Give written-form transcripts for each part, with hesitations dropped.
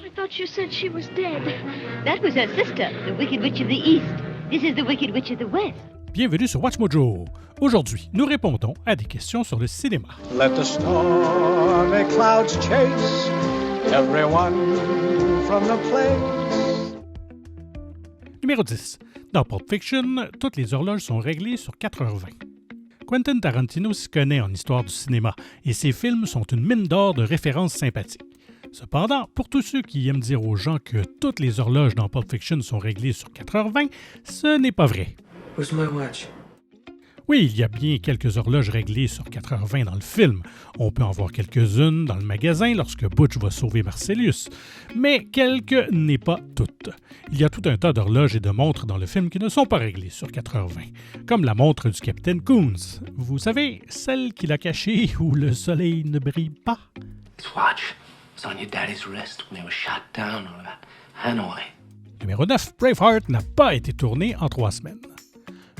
I thought you said she was dead. That was her sister, the Wicked Witch of the East. This is the Wicked Witch of the West. Bienvenue sur Watch Mojo. Aujourd'hui, nous répondons à des questions sur le cinéma. Let the stormy clouds chase everyone from the place. Numéro 10. Dans Pulp Fiction, toutes les horloges sont réglées sur 4h20. Quentin Tarantino s'y connaît en histoire du cinéma et ses films sont une mine d'or de références sympathiques. Cependant, pour tous ceux qui aiment dire aux gens que toutes les horloges dans Pulp Fiction sont réglées sur 4h20, ce n'est pas vrai. Where's my watch? Oui, il y a bien quelques horloges réglées sur 4h20 dans le film. On peut en voir quelques-unes dans le magasin lorsque Butch va sauver Marcellus. Mais quelques n'est pas toutes. Il y a tout un tas d'horloges et de montres dans le film qui ne sont pas réglées sur 4h20. Comme la montre du capitaine Coons. Vous savez, celle qu'il a cachée où le soleil ne brille pas. This watch was on your daddy's wrist when he was shot down at Hanoi. Numéro 9. Braveheart n'a pas été tourné en 3 semaines.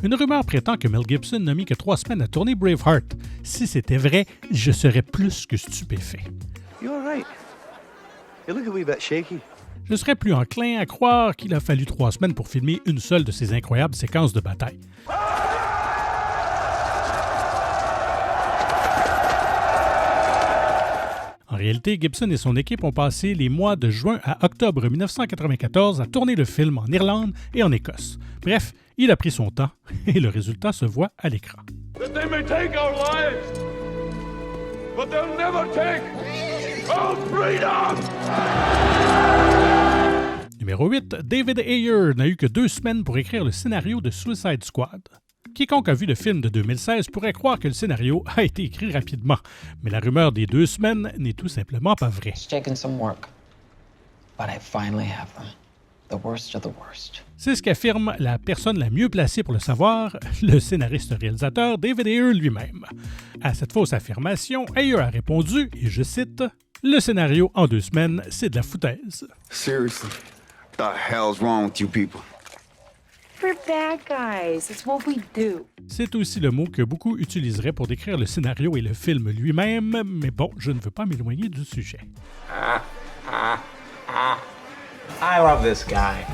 Une rumeur prétend que Mel Gibson n'a mis que 3 semaines à tourner Braveheart. Si c'était vrai, je serais plus que stupéfait. You all right? You look a wee bit shaky. Je serais plus enclin à croire qu'il a fallu 3 semaines pour filmer une seule de ces incroyables séquences de bataille. En réalité, Gibson et son équipe ont passé les mois de juin à octobre 1994 à tourner le film en Irlande et en Écosse. Bref, il a pris son temps et le résultat se voit à l'écran. That they may take our lives, but they'll never take our freedom! Numéro 8. David Ayer n'a eu que 2 semaines pour écrire le scénario de Suicide Squad. Quiconque a vu le film de 2016 pourrait croire que le scénario a été écrit rapidement, mais la rumeur des 2 semaines n'est tout simplement pas vraie. It's taken some work, but I finally have them. The worst of the worst. C'est ce qu'affirme la personne la mieux placée pour le savoir, le scénariste-réalisateur David Ayer lui-même. À cette fausse affirmation, Ayer a répondu, et je cite, « Le scénario en 2 semaines, c'est de la foutaise. » Seriously, what the hell's wrong with you people? We're bad guys. It's what we do. C'est aussi le mot que beaucoup utiliseraient pour décrire le scénario et le film lui-même, mais bon, je ne veux pas m'éloigner du sujet. I love this guy.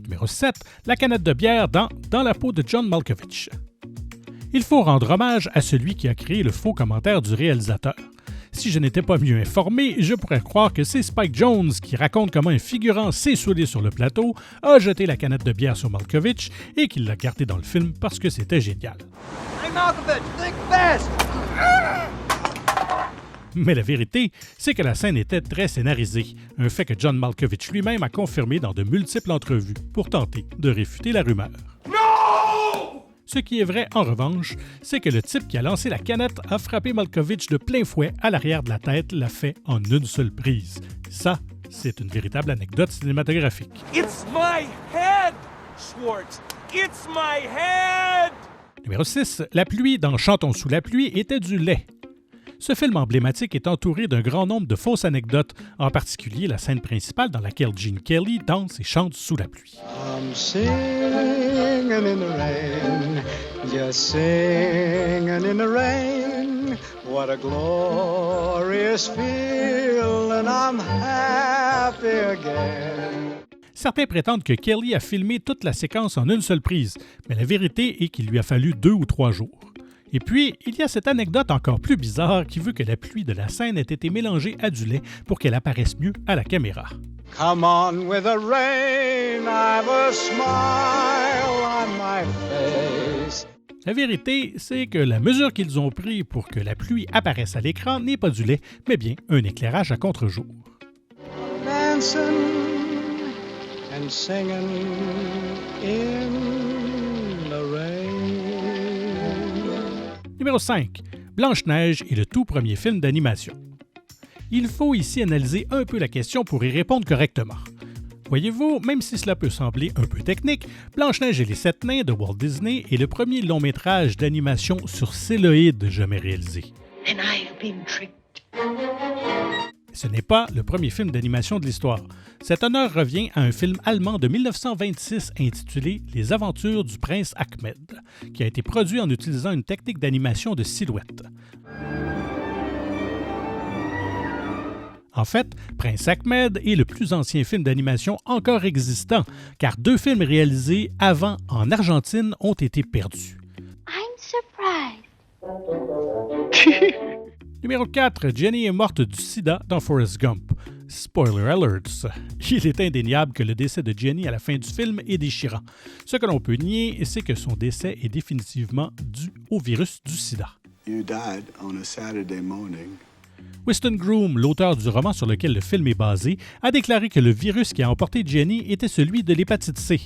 Numéro 7. La canette de bière dans la peau de John Malkovich. Il faut rendre hommage à celui qui a créé le faux commentaire du réalisateur. Si je n'étais pas mieux informé, je pourrais croire que c'est Spike Jonze qui raconte comment un figurant s'est saoulé sur le plateau, a jeté la canette de bière sur Malkovich et qu'il l'a gardé dans le film parce que c'était génial. Hey Malkovich, think fast! Mais la vérité, c'est que la scène était très scénarisée, un fait que John Malkovich lui-même a confirmé dans de multiples entrevues pour tenter de réfuter la rumeur. No! Ce qui est vrai, en revanche, c'est que le type qui a lancé la canette a frappé Malkovich de plein fouet à l'arrière de la tête, l'a fait en une seule prise. Ça, c'est une véritable anecdote cinématographique. It's my head, Schwartz! It's my head! Numéro 6. La pluie dans Chantons sous la pluie était du lait. Ce film emblématique est entouré d'un grand nombre de fausses anecdotes, en particulier la scène principale dans laquelle Gene Kelly danse et chante sous la pluie. I'm singing in the rain, just singing in the rain. What a glorious feeling, I'm happy again. Certains prétendent que Kelly a filmé toute la séquence en une seule prise, mais la vérité est qu'il lui a fallu 2 ou 3 jours. Et puis, il y a cette anecdote encore plus bizarre qui veut que la pluie de la scène ait été mélangée à du lait pour qu'elle apparaisse mieux à la caméra. Come on with the rain, I've a smile on my face. La vérité, c'est que la mesure qu'ils ont prise pour que la pluie apparaisse à l'écran n'est pas du lait, mais bien un éclairage à contre-jour. Dancing and singing in the rain. Numéro 5. Blanche-Neige est le tout premier film d'animation. Il faut ici analyser un peu la question pour y répondre correctement. Voyez-vous, même si cela peut sembler un peu technique, Blanche-Neige et les 7 nains de Walt Disney est le premier long-métrage d'animation sur cellulloïd jamais réalisé. And I've been tricked. Ce n'est pas le premier film d'animation de l'histoire. Cet honneur revient à un film allemand de 1926 intitulé « Les aventures du prince Ahmed », qui a été produit en utilisant une technique d'animation de silhouette. En fait, Prince Ahmed est le plus ancien film d'animation encore existant, car 2 films réalisés avant en Argentine ont été perdus. I'm surprised. Numéro 4, Jenny est morte du sida dans Forrest Gump. Spoiler alerts. Il est indéniable que le décès de Jenny à la fin du film est déchirant. Ce que l'on peut nier, c'est que son décès est définitivement dû au virus du sida. You died on a Saturday morning. Winston Groom, l'auteur du roman sur lequel le film est basé, a déclaré que le virus qui a emporté Jenny était celui de l'hépatite C.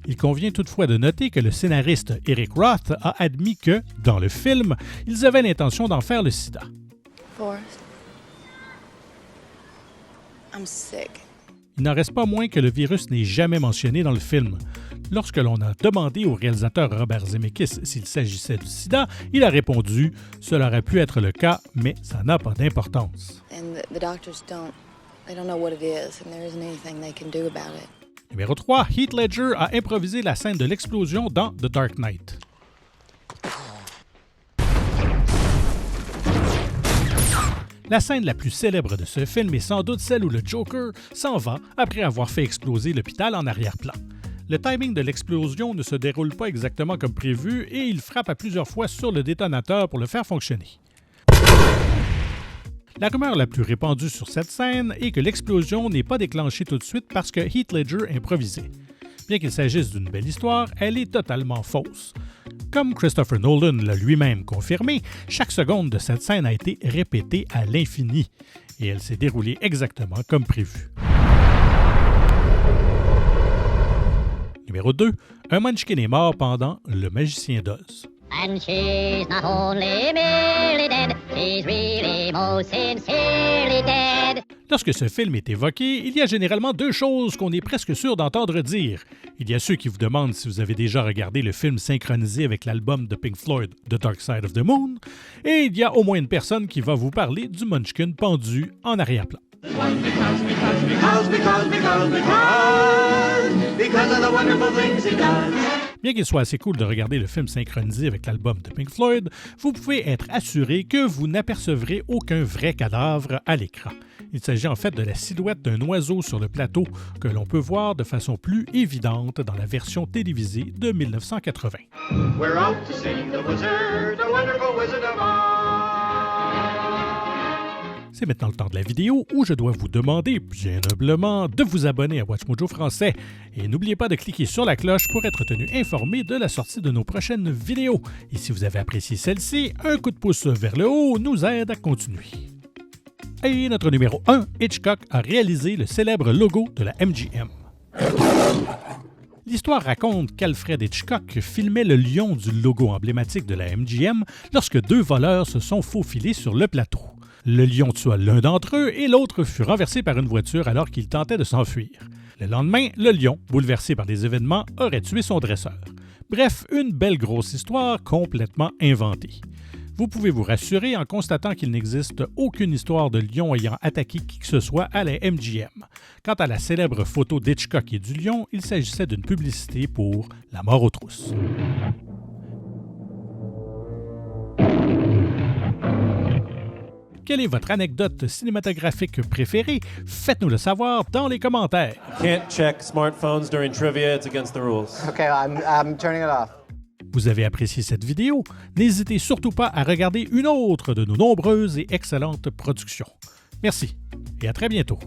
Il convient toutefois de noter que le scénariste Eric Roth a admis que, dans le film, ils avaient l'intention d'en faire le sida. Forrest, I'm sick. Il n'en reste pas moins que le virus n'est jamais mentionné dans le film. Lorsque l'on a demandé au réalisateur Robert Zemeckis s'il s'agissait du sida, il a répondu « Cela aurait pu être le cas, mais ça n'a pas d'importance. » Numéro 3, Heath Ledger a improvisé la scène de l'explosion dans The Dark Knight. La scène la plus célèbre de ce film est sans doute celle où le Joker s'en va après avoir fait exploser l'hôpital en arrière-plan. Le timing de l'explosion ne se déroule pas exactement comme prévu et il frappe à plusieurs fois sur le détonateur pour le faire fonctionner. La rumeur la plus répandue sur cette scène est que l'explosion n'est pas déclenchée tout de suite parce que Heath Ledger improvisait. Bien qu'il s'agisse d'une belle histoire, elle est totalement fausse. Comme Christopher Nolan l'a lui-même confirmé, chaque seconde de cette scène a été répétée à l'infini et elle s'est déroulée exactement comme prévu. Numéro 2. Un Munchkin est mort pendant Le Magicien d'Oz. And she's not only merely dead, she's really most sincerely dead. Lorsque ce film est évoqué, il y a généralement 2 choses qu'on est presque sûr d'entendre dire. Il y a ceux qui vous demandent si vous avez déjà regardé le film synchronisé avec l'album de Pink Floyd, The Dark Side of the Moon, et il y a au moins une personne qui va vous parler du Munchkin pendu en arrière-plan. Bien qu'il soit assez cool de regarder le film synchronisé avec l'album de Pink Floyd, vous pouvez être assuré que vous n'apercevrez aucun vrai cadavre à l'écran. Il s'agit en fait de la silhouette d'un oiseau sur le plateau que l'on peut voir de façon plus évidente dans la version télévisée de 1980. We're out to see the wizard, the wonderful Wizard of Oz. C'est maintenant le temps de la vidéo où je dois vous demander, bien humblement, de vous abonner à WatchMojo Français. Et n'oubliez pas de cliquer sur la cloche pour être tenu informé de la sortie de nos prochaines vidéos. Et si vous avez apprécié celle-ci, un coup de pouce vers le haut nous aide à continuer. Et notre numéro 1, Hitchcock a réalisé le célèbre logo de la MGM. L'histoire raconte qu'Alfred Hitchcock filmait le lion du logo emblématique de la MGM lorsque 2 voleurs se sont faufilés sur le plateau. Le lion tua l'un d'entre eux et l'autre fut renversé par une voiture alors qu'il tentait de s'enfuir. Le lendemain, le lion, bouleversé par des événements, aurait tué son dresseur. Bref, une belle grosse histoire complètement inventée. Vous pouvez vous rassurer en constatant qu'il n'existe aucune histoire de lion ayant attaqué qui que ce soit à la MGM. Quant à la célèbre photo d'Hitchcock et du lion, il s'agissait d'une publicité pour La mort aux trousses. Quelle est votre anecdote cinématographique préférée? Faites-nous le savoir dans les commentaires. Can't check smartphones during trivia, it's against the rules. Okay, I'm turning it off. Vous avez apprécié cette vidéo? N'hésitez surtout pas à regarder une autre de nos nombreuses et excellentes productions. Merci et à très bientôt.